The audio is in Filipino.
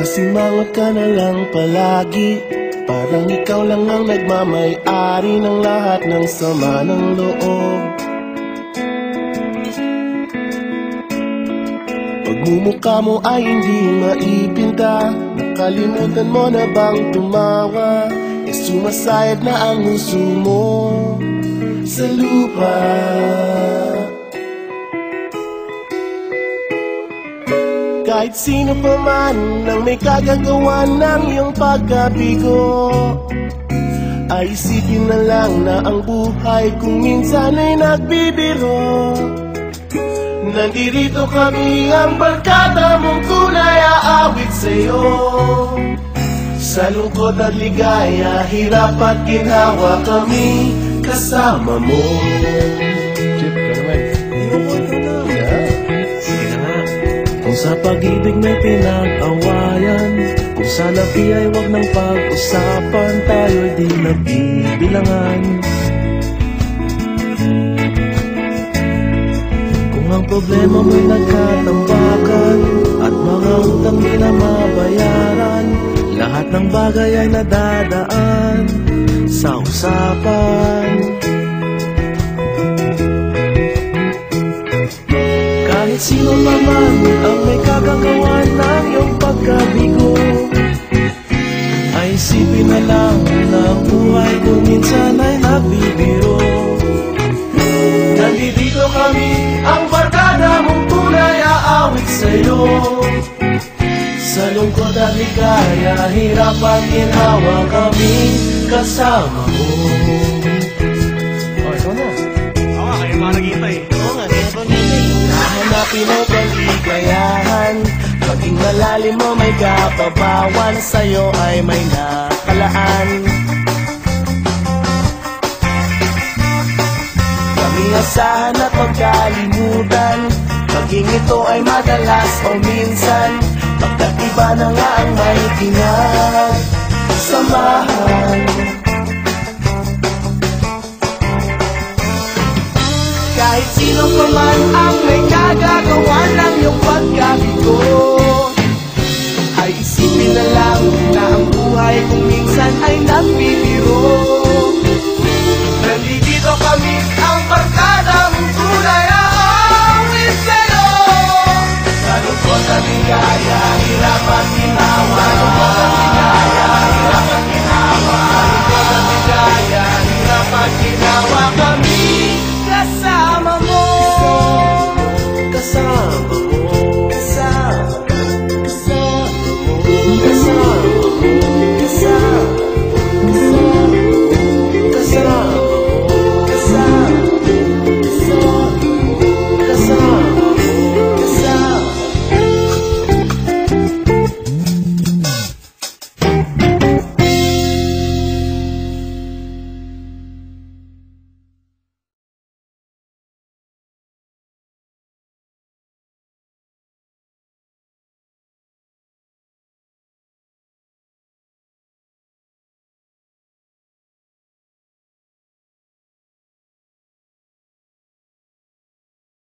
Simangot ka na lang palagi, parang ikaw lang ang nagmamay-ari ng lahat ng sama ng loob. Pagmumukha mo ay hindi maipinta, nakalimutan mo na bang tumawa? Sumasayad na ang huso mo sa lupa. Kahit sino pa man ang may kagagawa ng iyong pagkabigo, ay isipin na lang na ang buhay kung minsan ay nagbibiro. Nandirito kami ang barkada mong tunay aawit sa'yo. Sa lungkot at ligaya, hirap at ginawa kami kasama mo. Chip, ka naman. Sige na nga. Kung sa pag-ibig may pinag-awayan, kung sa labi ay wag nang pag-usapan, tayo'y di nagbibilangan. Kung ang problema mo'y nagkatambakan at mga utang di na mabayaran, lahat ng bagay ay nadadaan sa usapan. Kahit sino pa man ang may kagagawa ng iyong pagkabigo, ay isipin na lang na ang buhay kung minsan ay nagbibiro. Nandito kami, ang barkada mong tunay aawit sa'yo. Sa lungkot at ligaya, hirap at ginawa kami kasama mo. Ikaw na. Oo nga, kayo mga naghihintay. Oo nga, kaya ba nahanapin ang kaligayahan, maging malalim mo may kapabawan, sa'yo ay may nakalaan. Kaming asahan at pagkalimutan, maging ito ay madalas o minsan, pagkat iba na nga ang may pinagsamahan. Kahit sino pa man ang may kagagawa ng iyong pagkabigo, ay isipin na lang na ang buhay kung minsan ay nagbibiro.